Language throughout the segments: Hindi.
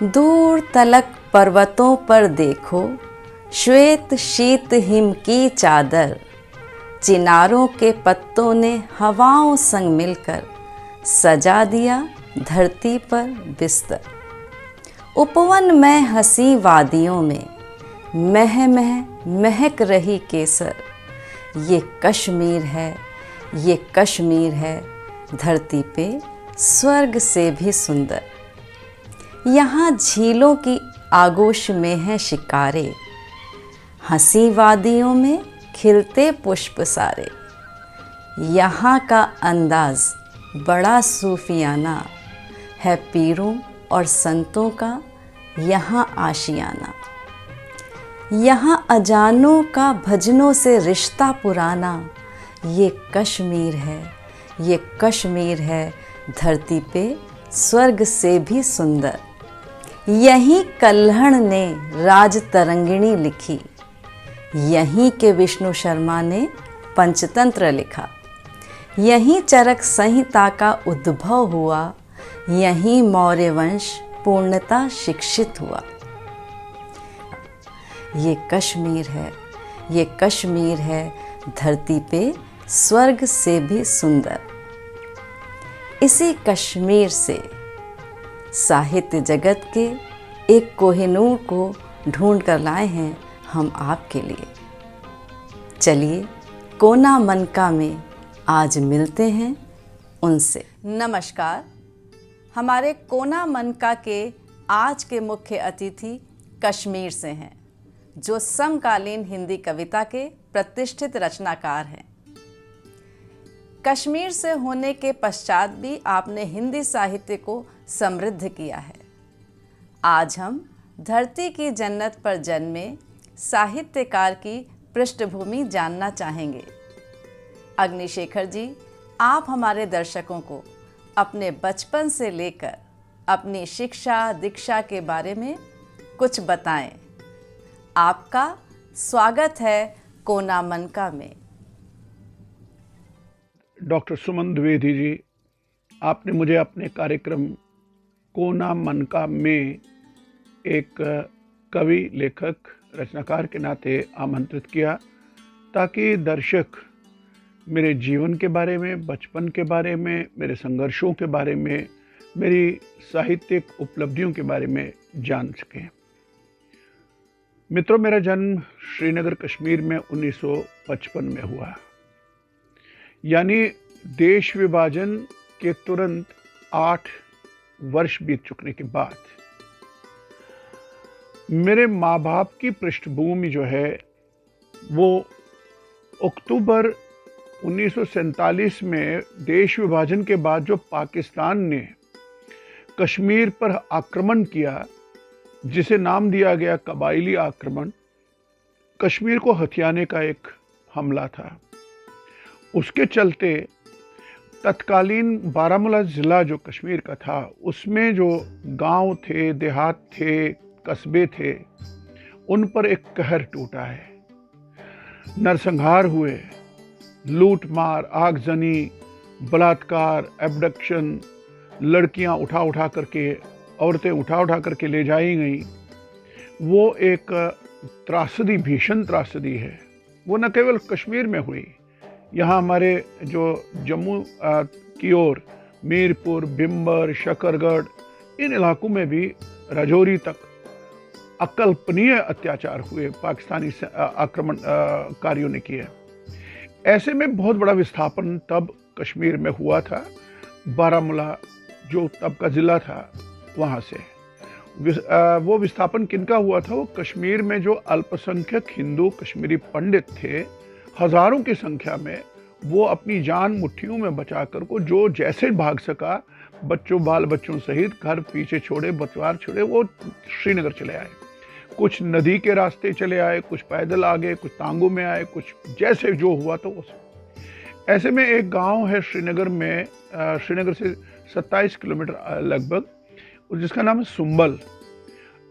दूर तलक पर्वतों पर देखो, श्वेत शीत हिम की चादर। चिनारों के पत्तों ने हवाओं संग मिलकर सजा दिया धरती पर बिस्तर। उपवन में हंसी वादियों में मह मह महक रही केसर। ये कश्मीर है, ये कश्मीर है, धरती पे स्वर्ग से भी सुंदर। यहाँ झीलों की आगोश में है शिकारे, हंसी वादियों में खिलते पुष्प सारे। यहाँ का अंदाज बड़ा सूफियाना है, पीरों और संतों का यहाँ आशियाना। यहाँ अजानों का भजनों से रिश्ता पुराना। ये कश्मीर है, ये कश्मीर है, धरती पे स्वर्ग से भी सुंदर। यहीं कल्हण ने राज तरंगिणी लिखी, यहीं के विष्णु शर्मा ने पंचतंत्र लिखा। यहीं चरक संहिता का उद्भव हुआ, यहीं मौर्य वंश पूर्णता शिक्षित हुआ। ये कश्मीर है, ये कश्मीर है, धरती पे स्वर्ग से भी सुंदर। इसी कश्मीर से साहित्य जगत के एक कोहिनूर को ढूंढ कर लाए हैं हम आपके लिए। चलिए कोना मनका में आज मिलते हैं उनसे। नमस्कार, हमारे कोना मनका के आज के मुख्य अतिथि कश्मीर से हैं, जो समकालीन हिंदी कविता के प्रतिष्ठित रचनाकार हैं। कश्मीर से होने के पश्चात भी आपने हिंदी साहित्य को समृद्ध किया है। आज हम धरती की जन्नत पर जन्मे साहित्यकार की पृष्ठभूमि जानना चाहेंगे। अग्निशेखर जी, आप हमारे दर्शकों को अपने बचपन से लेकर अपनी शिक्षा दीक्षा के बारे में कुछ बताएं। आपका स्वागत है कोना मनका में। डॉक्टर सुमन द्विवेदी जी, आपने मुझे अपने कार्यक्रम कोना मनका में एक कवि, लेखक, रचनाकार के नाते आमंत्रित किया, ताकि दर्शक मेरे जीवन के बारे में, बचपन के बारे में, मेरे संघर्षों के बारे में, मेरी साहित्यिक उपलब्धियों के बारे में जान सकें। मित्रों, मेरा जन्म श्रीनगर कश्मीर में 1955 में हुआ, यानी देश विभाजन के तुरंत 8 वर्ष बीत चुकने के बाद। मेरे माँ बाप की पृष्ठभूमि जो है वो अक्टूबर 1947 में देश विभाजन के बाद जो पाकिस्तान ने कश्मीर पर आक्रमण किया, जिसे नाम दिया गया कबायली आक्रमण, कश्मीर को हथियाने का एक हमला था। उसके चलते तत्कालीन बारामूला ज़िला जो कश्मीर का था, उसमें जो गांव थे, देहात थे, कस्बे थे, उन पर एक कहर टूटा है। नरसंहार हुए, लूट मार, आगजनी, बलात्कार, एब्डक्शन, लड़कियां उठा करके, औरतें उठा करके ले जाई गई। वो एक त्रासदी, भीषण त्रासदी है। वो न केवल कश्मीर में हुई, यहाँ हमारे जो जम्मू की ओर मीरपुर, बिम्बर, शकरगढ़, इन इलाकों में भी राजौरी तक अकल्पनीय अत्याचार हुए, पाकिस्तानी आक्रमणकारियों ने किए। ऐसे में बहुत बड़ा विस्थापन तब कश्मीर में हुआ था। बारामूला जो तब का ज़िला था, वहाँ से वो विस्थापन किनका हुआ था? वो कश्मीर में जो अल्पसंख्यक हिंदू कश्मीरी पंडित थे, हजारों की संख्या में, वो अपनी जान मुट्ठियों में बचाकर को जो जैसे भाग सका, बाल बच्चों सहित घर पीछे छोड़े, बतवार छोड़े, वो श्रीनगर चले आए। कुछ नदी के रास्ते चले आए, कुछ पैदल आ गए, कुछ तांगों में आए, कुछ जैसे जो हुआ तो वो। ऐसे में एक गांव है श्रीनगर में, श्रीनगर से 27 किलोमीटर लगभग, जिसका नाम है सुंबल।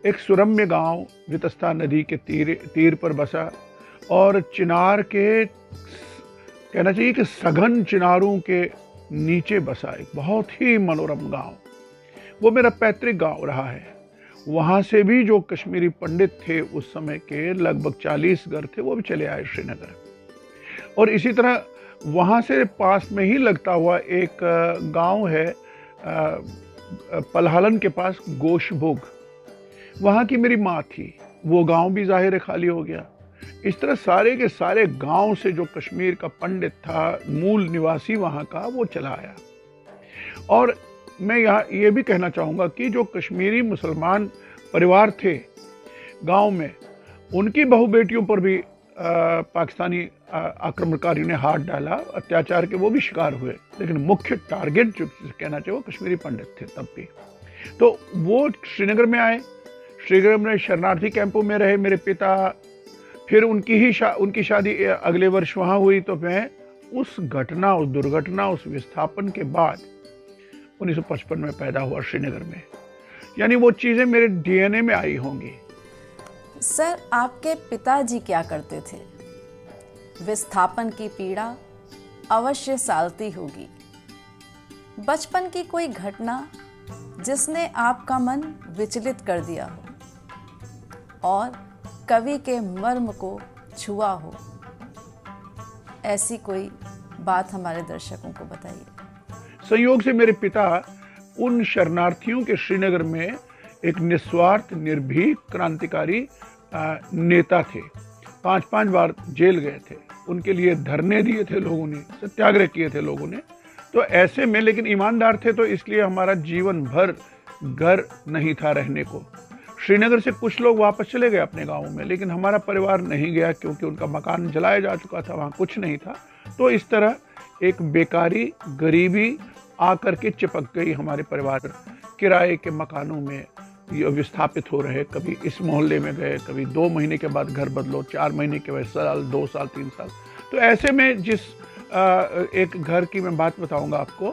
एक सुरम्य गांव वितस्ता नदी के तीर पर बसा, और चिनार के, कहना चाहिए कि सघन चिनारों के नीचे बसा एक बहुत ही मनोरम गांव। वो मेरा पैतृक गांव रहा है। वहाँ से भी जो कश्मीरी पंडित थे उस समय के लगभग 40 घर थे, वो भी चले आए श्रीनगर। और इसी तरह वहाँ से पास में ही लगता हुआ एक गांव है पलहालन के पास गोशबुग, वहाँ की मेरी माँ थी, वो गांव भी ज़ाहिर खाली हो गया। इस तरह सारे के सारे गांव से जो कश्मीर का पंडित था, मूल निवासी वहाँ का, वो चला आया। और मैं यहाँ ये भी कहना चाहूँगा कि जो कश्मीरी मुसलमान परिवार थे गांव में, उनकी बहू बेटियों पर भी पाकिस्तानी आक्रमणकारियों ने हाथ डाला, अत्याचार के वो भी शिकार हुए, लेकिन मुख्य टारगेट जो कहना चाहिए वो कश्मीरी पंडित थे तब भी। तो वो श्रीनगर में आए, श्रीनगर में शरणार्थी कैंपों में रहे मेरे पिता। फिर उनकी शादी अगले वर्ष वहाँ हुई। तो मैं उस दुर्घटना, उस विस्थापन के बाद 1955 में पैदा हुआ श्रीनगर में। यानी वो चीज़ें मेरे डीएनए में आई होंगी। सर, आपके पिताजी क्या करते थे? विस्थापन की पीड़ा अवश्य सालती होगी। बचपन की कोई घटना जिसने आपका मन विचलित कर दिया हो और कवि के मर्म को छुआ हो, ऐसी कोई बात हमारे दर्शकों को बताइए। संयोग से मेरे पिता उन शरणार्थियों के श्रीनगर में एक निस्वार्थ, निर्भीक, क्रांतिकारी नेता थे। 5-5 बार जेल गए थे, उनके लिए धरने दिए थे लोगों ने, सत्याग्रह किए थे लोगों ने। तो ऐसे में, लेकिन ईमानदार थे, तो इसलिए हमारा जीवन भर घर नहीं था रहने को। श्रीनगर से कुछ लोग वापस चले गए अपने गाँव में, लेकिन हमारा परिवार नहीं गया क्योंकि उनका मकान जलाया जा चुका था, वहाँ कुछ नहीं था। तो इस तरह एक बेकारी, गरीबी आकर के चिपक गई हमारे परिवार। किराए के मकानों में विस्थापित हो रहे, कभी इस मोहल्ले में गए, कभी 2 महीने के बाद घर बदलो, 4 महीने के बाद साल, 2 साल, 3 साल। तो ऐसे में जिस एक घर की मैं बात बताऊंगा आपको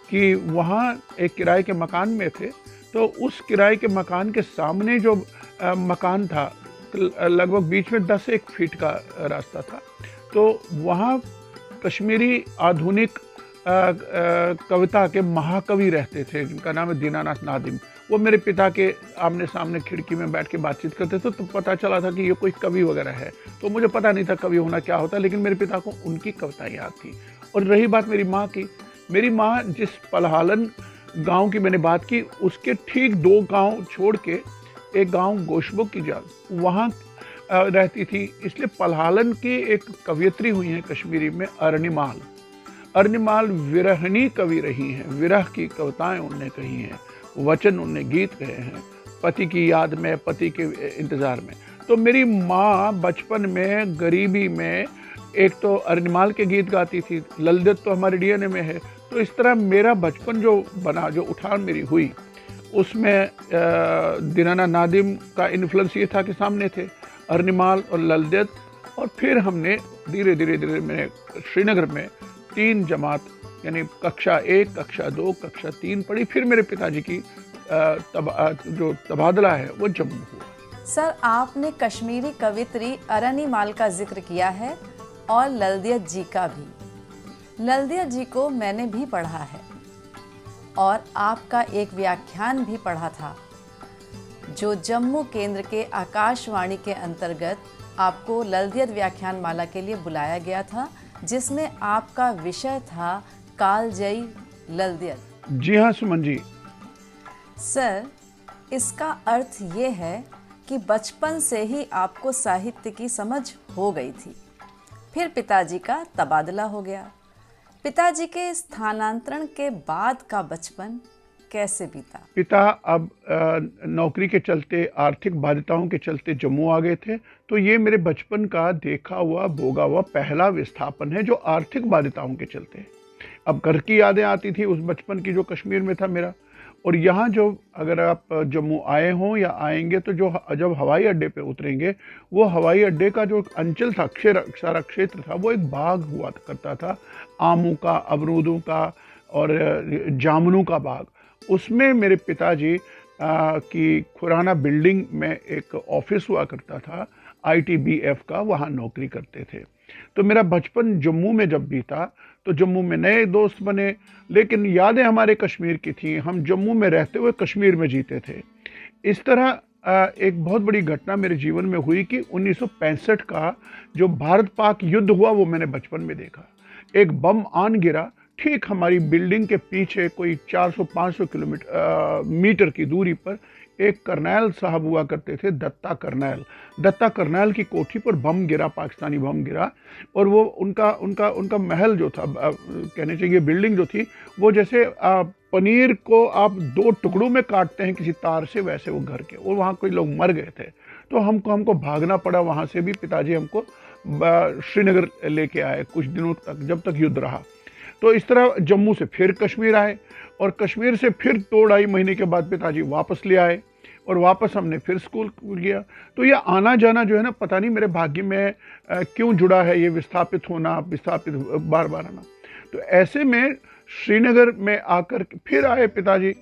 कि वहाँ एक किराए के मकान में थे। तो उस किराए के मकान के सामने जो मकान था, लगभग बीच में 10-1 फीट का रास्ता था। तो वहाँ कश्मीरी आधुनिक कविता के महाकवि रहते थे, जिनका नाम है दीनानाथ नादिम। वो मेरे पिता के आमने सामने खिड़की में बैठ के बातचीत करते थे। तो पता चला था कि ये कोई कवि वगैरह है। तो मुझे पता नहीं था कवि होना क्या होता, लेकिन मेरे पिता को उनकी कविताएं याद थी। और रही बात मेरी माँ की, मेरी माँ जिस पलहालन गांव की मैंने बात की, उसके ठीक 2 गांव छोड़ के एक गांव गोशबुग की वहाँ रहती थी। इसलिए पलहालन की एक कवियत्री हुई है कश्मीरी में, अर्निमाल विरहनी कवि रही हैं। विरह की कविताएं उनने कही हैं, वचन उनने गीत कहे हैं, पति की याद में, पति के इंतजार में। तो मेरी माँ बचपन में गरीबी में एक तो अर्निमाल के गीत गाती थी, ललदत तो हमारे डीएनए में है। तो इस तरह मेरा बचपन जो बना, जो उठान मेरी हुई, उसमें दीनानाथ नादिम का इन्फ्लुएंस ये था कि सामने थे अर्निमाल और ललदत। और फिर हमने धीरे धीरे मैंने श्रीनगर में 3 जमात, यानी कक्षा 1, कक्षा 2, कक्षा 3 पढ़ी। फिर मेरे पिताजी की जो तबादला है वो जम्मू हुआ। सर, आपने कश्मीरी कवित्री अर्निमाल का जिक्र किया है और ललदियत जी का भी। ललदियत जी को मैंने भी पढ़ा है और आपका एक व्याख्यान भी पढ़ा था, जो जम्मू केंद्र के आकाशवाणी के अंतर्गत आपको ललदियत व्याख्यान माला के लिए बुलाया गया था, जिसमें आपका विषय था कालजयी ललदियत। जी हाँ सुमन जी। सर, इसका अर्थ ये है कि बचपन से ही आपको साहित्य की समझ हो गई थी। फिर पिताजी का तबादला हो गया। पिताजी के स्थानांतरण के बाद का बचपन कैसे बीता? पिता अब नौकरी के चलते, आर्थिक बाध्यताओं के चलते जम्मू आ गए थे। तो ये मेरे बचपन का देखा हुआ, भोगा हुआ पहला विस्थापन है, जो आर्थिक बाध्यताओं के चलते। अब घर की यादें आती थी उस बचपन की जो कश्मीर में था मेरा। और यहाँ जो, अगर आप जम्मू आए हों या आएंगे, तो जब हवाई अड्डे पे उतरेंगे, वो हवाई अड्डे का जो अंचल था, सारा क्षेत्र था, वो एक बाग हुआ करता था, आमों का, अमरूदों का और जामुनों का बाग। उसमें मेरे पिताजी की खुराना बिल्डिंग में एक ऑफिस हुआ करता था, ITBF का, वहाँ नौकरी करते थे। तो मेरा बचपन जम्मू में जब बीता, तो जम्मू में नए दोस्त बने, लेकिन यादें हमारे कश्मीर की थी। हम जम्मू में रहते हुए कश्मीर में जीते थे। इस तरह एक बहुत बड़ी घटना मेरे जीवन में हुई कि 1965 का जो भारत पाक युद्ध हुआ वो मैंने बचपन में देखा। एक बम आन गिरा ठीक हमारी बिल्डिंग के पीछे कोई 400-500 मीटर की दूरी पर। एक करनैल साहब हुआ करते थे, दत्ता करनैल की कोठी पर बम गिरा, पाकिस्तानी बम गिरा। और वो उनका उनका उनका महल जो था, कहने चाहिए बिल्डिंग जो थी, वो जैसे पनीर को आप 2 टुकड़ों में काटते हैं किसी तार से, वैसे वो घर के। और वहाँ कोई लोग मर गए थे, तो हमको भागना पड़ा वहाँ से भी। पिताजी हमको श्रीनगर लेके आए कुछ दिनों तक, जब तक युद्ध रहा। तो इस तरह जम्मू से फिर कश्मीर आए, और कश्मीर से फिर 2-2.5 महीने के बाद पिताजी वापस ले आए, और वापस हमने फिर स्कूल गया। तो ये आना जाना जो है ना, पता नहीं मेरे भाग्य में क्यों जुड़ा है, ये विस्थापित होना, विस्थापित बार बार आना। तो ऐसे में श्रीनगर में आकर फिर आए पिताजी।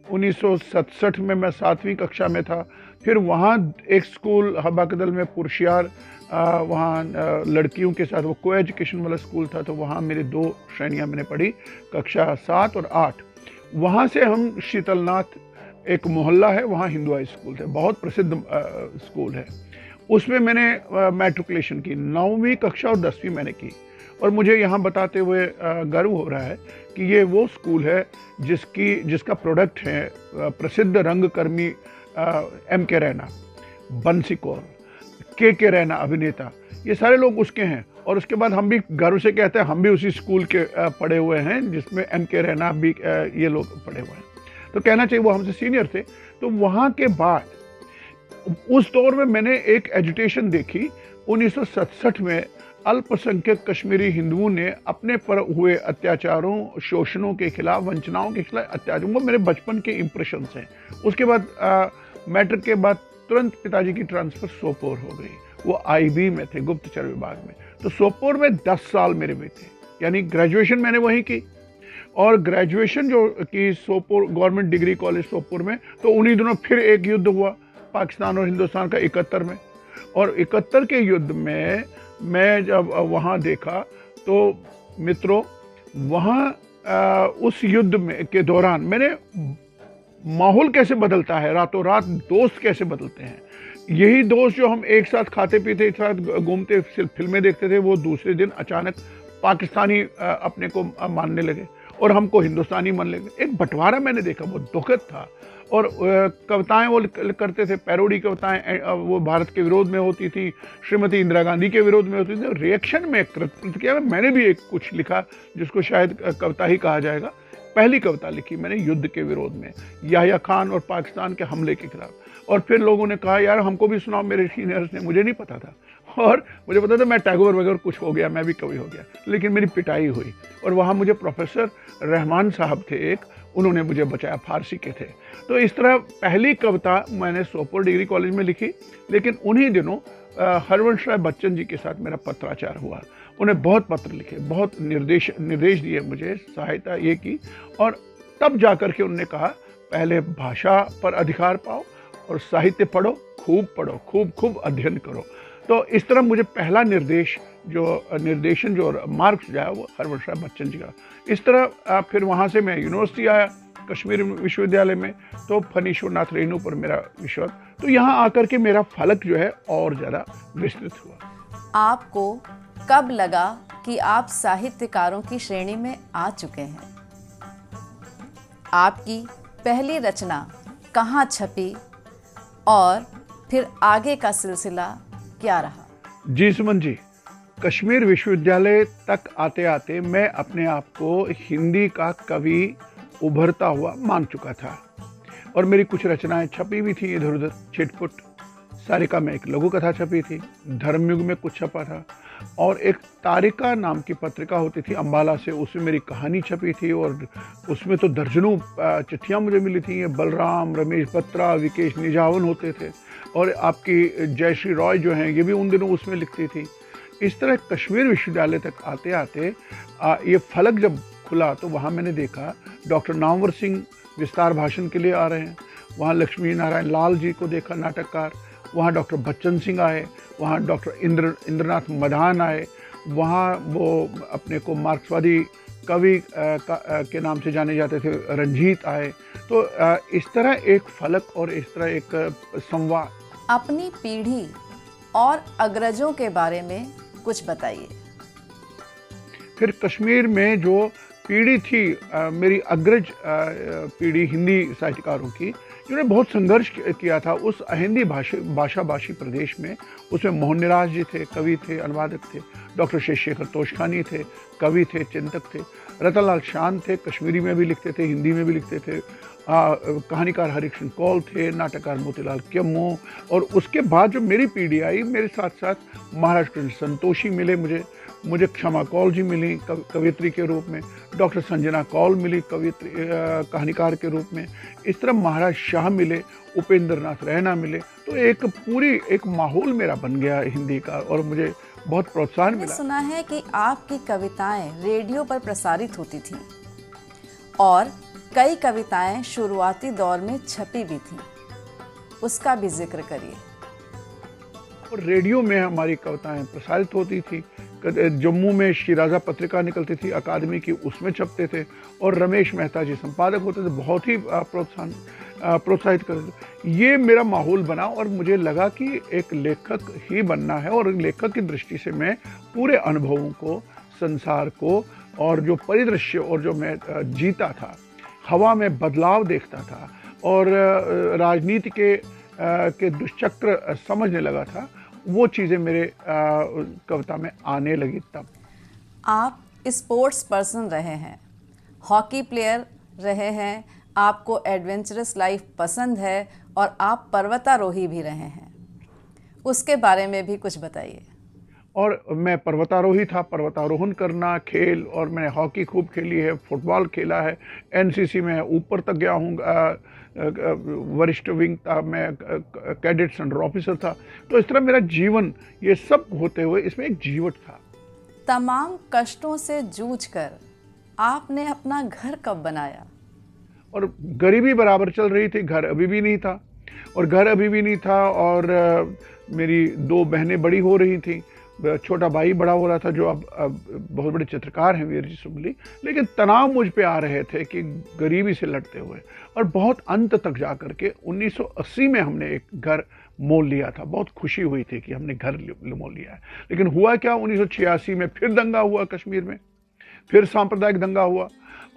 1967 में मैं 7वीं कक्षा में था। फिर वहाँ एक स्कूल हबाकदल में पुरशियार, वहाँ लड़कियों के साथ वो को एजुकेशन वाला स्कूल था, तो वहाँ मेरे 2 श्रेणियाँ मैंने पढ़ी, कक्षा 7 और 8। वहाँ से हम शीतलनाथ, एक मोहल्ला है वहाँ, हिंदू हाई स्कूल थे, बहुत प्रसिद्ध स्कूल है। उसमें मैंने मैट्रिकुलेशन की, 9वीं कक्षा और 10वीं मैंने की। और मुझे यहाँ बताते हुए गर्व हो रहा है कि ये वो स्कूल है जिसका प्रोडक्ट है प्रसिद्ध रंगकर्मी M.K. रैना, बंसी कौर, के रैना अभिनेता, ये सारे लोग उसके हैं। और उसके बाद हम भी गर्व से कहते हैं हम भी उसी स्कूल के पढ़े हुए हैं जिसमें M.K. रैना भी ये लोग पढ़े हुए हैं। तो कहना चाहिए वो हमसे सीनियर थे। तो वहाँ के बाद उस दौर में मैंने एक एजुटेशन देखी। 1967 में अल्पसंख्यक कश्मीरी हिंदुओं ने अपने पर हुए अत्याचारों, शोषणों के खिलाफ, वंचनाओं के खिलाफ अत्याचार, वो मेरे बचपन के इम्प्रेशंस हैं। उसके बाद मैट्रिक के बाद तुरंत पिताजी की ट्रांसफ़र सोपोर हो गई। वो IB में थे, गुप्तचर विभाग में। तो सोपोर में 10 साल मेरे में थे, यानी ग्रेजुएशन मैंने वहीं की। और ग्रेजुएशन जो की Sopore government degree college Sopore में, तो उन्हीं दिनों फिर एक युद्ध हुआ पाकिस्तान और हिंदुस्तान का 71 में। और 71 के युद्ध में मैं जब वहाँ देखा तो मित्रों, वहाँ उस युद्ध में के दौरान मैंने माहौल कैसे बदलता है, रातों रात दोस्त कैसे बदलते हैं। यही दोस्त जो हम एक साथ खाते पीते, एक साथ घूमते, फिल्में देखते थे, वो दूसरे दिन अचानक पाकिस्तानी अपने को मानने लगे और हमको हिंदुस्तानी मानने लगे। एक बंटवारा मैंने देखा, वो दुखद था। और कविताएं वो करते थे, पैरोडी कविताएं, वो भारत के विरोध में होती थी, श्रीमती इंदिरा गांधी के विरोध में होती थी। रिएक्शन में, प्रतिक्रिया में मैंने भी एक कुछ लिखा जिसको शायद कविता ही कहा जाएगा। पहली कविता लिखी मैंने युद्ध के विरोध में, याह्या खान और पाकिस्तान के हमले के खिलाफ। और फिर लोगों ने कहा यार हमको भी सुनाओ, मेरे सीनियर्स ने, मुझे नहीं पता था। और मुझे पता था मैं टैगोर वगैरह कुछ हो गया, मैं भी कवि हो गया, लेकिन मेरी पिटाई हुई। और वहाँ मुझे प्रोफेसर रहमान साहब थे एक, उन्होंने मुझे बचाया, फारसी के थे। तो इस तरह पहली कविता मैंने सोपोर डिग्री कॉलेज में लिखी। लेकिन उन्हीं दिनों हरवंश राय बच्चन जी के साथ मेरा पत्राचार हुआ। उन्हें बहुत पत्र लिखे, बहुत निर्देश दिए मुझे, सहायता ये की। और तब जाकर के उन्होंने कहा पहले भाषा पर अधिकार पाओ और साहित्य पढ़ो, खूब अध्ययन करो। तो इस तरह मुझे पहला निर्देशन जो मार्क्स जो है वो हरवंश राय बच्चन जी का। इस तरह फिर वहाँ से मैं यूनिवर्सिटी आया, कश्मीर विश्वविद्यालय में, तो फनीश्वरनाथ रेणु पर मेरा विषय। तो यहाँ आकर के मेरा फलक जो है और ज़्यादा विस्तृत हुआ। आपको कब लगा कि आप साहित्यकारों की श्रेणी में आ चुके हैं? आपकी पहली रचना कहाँ छपी और फिर आगे का सिलसिला क्या रहा? जी सुमन जी, कश्मीर विश्वविद्यालय तक आते आते मैं अपने आप को हिंदी का कवि उभरता हुआ मान चुका था। और मेरी कुछ रचनाएं छपी भी थी इधर उधर, छिटपुट। सारिका में एक लघु कथा छपी थी, धर्मयुग में कुछ छपा था, और एक तारिका नाम की पत्रिका होती थी अम्बाला से, उसमें मेरी कहानी छपी थी। और उसमें तो दर्जनों चिट्ठियाँ मुझे मिली थी। ये बलराम, रमेश बत्रा, विकेश निजावन होते थे, और आपकी जयश्री रॉय जो हैं ये भी उन दिनों उसमें लिखती थी। इस तरह कश्मीर विश्वविद्यालय तक आते आते ये फलक जब खुला तो वहाँ मैंने देखा डॉक्टर नामवर सिंह विस्तार भाषण के लिए आ रहे हैं। वहाँ लक्ष्मी नारायण लाल जी को देखा, नाटककार। वहाँ डॉक्टर बच्चन सिंह आए, वहाँ डॉक्टर इंद्रनाथ मधान आए, वहाँ वो अपने को मार्क्सवादी कवि के नाम से जाने जाते थे, रंजीत आए। तो इस तरह एक फलक और इस तरह एक संवाद। अपनी पीढ़ी और अग्रजों के बारे में कुछ बताइए। फिर कश्मीर में जो पीढ़ी थी, मेरी अग्रज पीढ़ी हिंदी साहित्यकारों की, जिन्होंने बहुत संघर्ष किया था उस हिंदी भाषा भाषी प्रदेश में। उसमें मोहन निराज जी थे, कवि थे, अनुवादक थे। डॉक्टर शेखर तोशखानी थे, कवि थे, चिंतक थे। रतनलाल शान थे, कश्मीरी में भी लिखते थे, हिंदी में भी लिखते थे। कहानीकार हरिकृष्ण कौल थे, नाटककार मोतीलाल क्यम्मो। और उसके बाद जो मेरी पीढ़ी आई, मेरे साथ साथ महाराज कृष्ण संतोषी मिले मुझे क्षमा कौल जी मिली कवियत्री के रूप में, डॉक्टर संजना कौल मिली कवियत्री कहानीकार के रूप में। इस तरह महाराज शाह मिले, उपेंद्र नाथ रैना मिले। तो एक माहौल मेरा बन गया हिंदी का, और मुझे बहुत प्रोत्साहन मिला। सुना है कि आपकी कविताएं रेडियो पर प्रसारित होती थीं और कई कविताएं शुरुआती दौर में छपी भी थीं, उसका भी जिक्र करिए। और रेडियो में हमारी कविताएं प्रसारित होती थी। जम्मू में शिराजा पत्रिका निकलती थी अकादमी की, उसमें छपते थे। और रमेश मेहता जी संपादक होते थे, बहुत ही प्रोत्साहित करते थे। ये मेरा माहौल बना और मुझे लगा कि एक लेखक ही बनना है। और लेखक की दृष्टि से मैं पूरे अनुभवों को, संसार को, और जो परिदृश्य और जो मैं जीता था, हवा में बदलाव देखता था और राजनीति के दुष्चक्र समझने लगा था, वो चीज़ें मेरे कविता में आने लगी। तब आप स्पोर्ट्स पर्सन रहे हैं, हॉकी प्लेयर रहे हैं, आपको एडवेंचरस लाइफ पसंद है और आप पर्वतारोही भी रहे हैं, उसके बारे में भी कुछ बताइए। और मैं पर्वतारोही था, पर्वतारोहण करना खेल, और मैंने हॉकी खूब खेली है, फुटबॉल खेला है, एनसीसी में ऊपर तक गया हूँ, वरिष्ठ विंग था, मैं कैडेट्स अंडर ऑफिसर था। तो इस तरह मेरा जीवन, ये सब होते हुए इसमें एक जीवट था। तमाम कष्टों से जूझकर आपने अपना घर कब बनाया? और गरीबी बराबर चल रही थी, घर अभी भी नहीं था। और मेरी 2 बहनें बड़ी हो रही थी, छोटा भाई बड़ा हो रहा था, जो अब बहुत बड़े चित्रकार हैं, वीर जी सुमली। लेकिन तनाव मुझ पे आ रहे थे कि गरीबी से लड़ते हुए। और बहुत अंत तक जा करके 1980 में हमने एक घर मोल लिया था। बहुत खुशी हुई थी कि हमने घर मोल लिया है। लेकिन हुआ क्या, 1986 में फिर दंगा हुआ कश्मीर में, फिर सांप्रदायिक दंगा हुआ।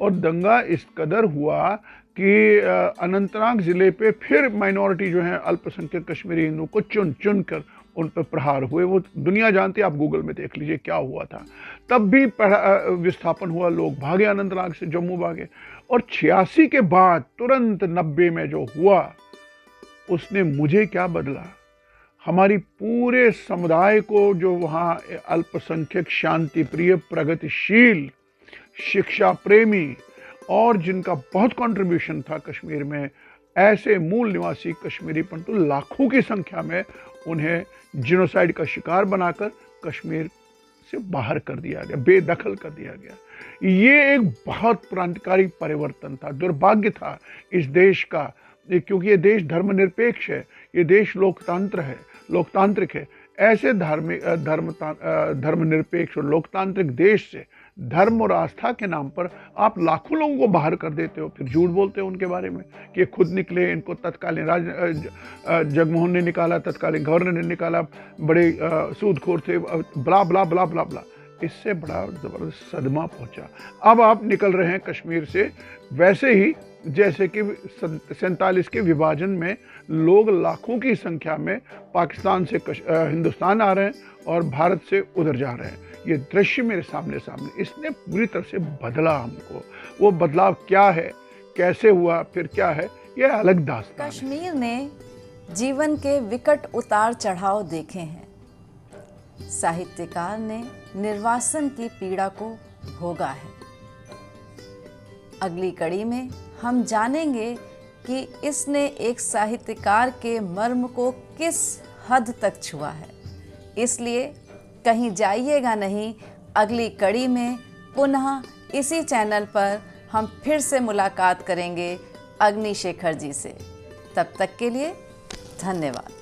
और दंगा इस कदर हुआ कि अनंतनाग जिले पे फिर माइनॉरिटी जो है, अल्पसंख्यक कश्मीरी हिंदू को चुन कर उन पर प्रहार हुए। वो दुनिया जानती है, आप गूगल में देख लीजिए क्या हुआ था। तब भी विस्थापन हुआ, लोग भागे, अनंतनाग से जम्मू भागे। और 86 के बाद तुरंत 90 में जो हुआ, उसने मुझे क्या बदला, हमारी पूरे समुदाय को, जो वहाँ अल्पसंख्यक, शांति प्रिय, प्रगतिशील, शिक्षा प्रेमी और जिनका बहुत कंट्रीब्यूशन था कश्मीर में, ऐसे मूल निवासी कश्मीरी पंटू लाखों की संख्या में, उन्हें जिनोसाइड का शिकार बनाकर कश्मीर से बाहर कर दिया गया, बेदखल कर दिया गया। ये एक बहुत क्रांतिकारी परिवर्तन था, दुर्भाग्य था इस देश का, क्योंकि ये देश धर्मनिरपेक्ष है, ये देश लोकतांत्रिक है। ऐसे धर्मनिरपेक्ष और लोकतांत्रिक देश से धर्म और आस्था के नाम पर आप लाखों लोगों को बाहर कर देते हो, फिर झूठ बोलते हो उनके बारे में कि ये खुद निकले, इनको तत्कालीन जगमोहन ने निकाला, तत्कालीन गवर्नर ने निकाला, बड़े सूदखोर थे, ब्ला ब्ला ब्ला ब्ला ब्ला। इससे बड़ा जबरदस्त सदमा पहुंचा। अब आप निकल रहे हैं कश्मीर से वैसे ही जैसे कि 47 के विभाजन में लोग लाखों की संख्या में पाकिस्तान से हिंदुस्तान आ रहे हैं और भारत से उधर जा रहे हैं। ये दृश्य मेरे सामने इसने पूरी तरह से बदला हमको। वो बदलाव क्या है, कैसे हुआ, फिर क्या है, ये अलग दास्तान है। कश्मीर ने जीवन के विकट उतार चढ़ाव देखे हैं। साहित्यकार ने निर्वासन की पीड़ा को भोगा है। अगली कड़ी में हम जानेंगे कि इसने एक साहित्यकार के मर्म को किस हद तक छुआ है। इसलिए कहीं जाइएगा नहीं, अगली कड़ी में पुनः इसी चैनल पर हम फिर से मुलाकात करेंगे अग्नि शेखर जी से। तब तक के लिए धन्यवाद।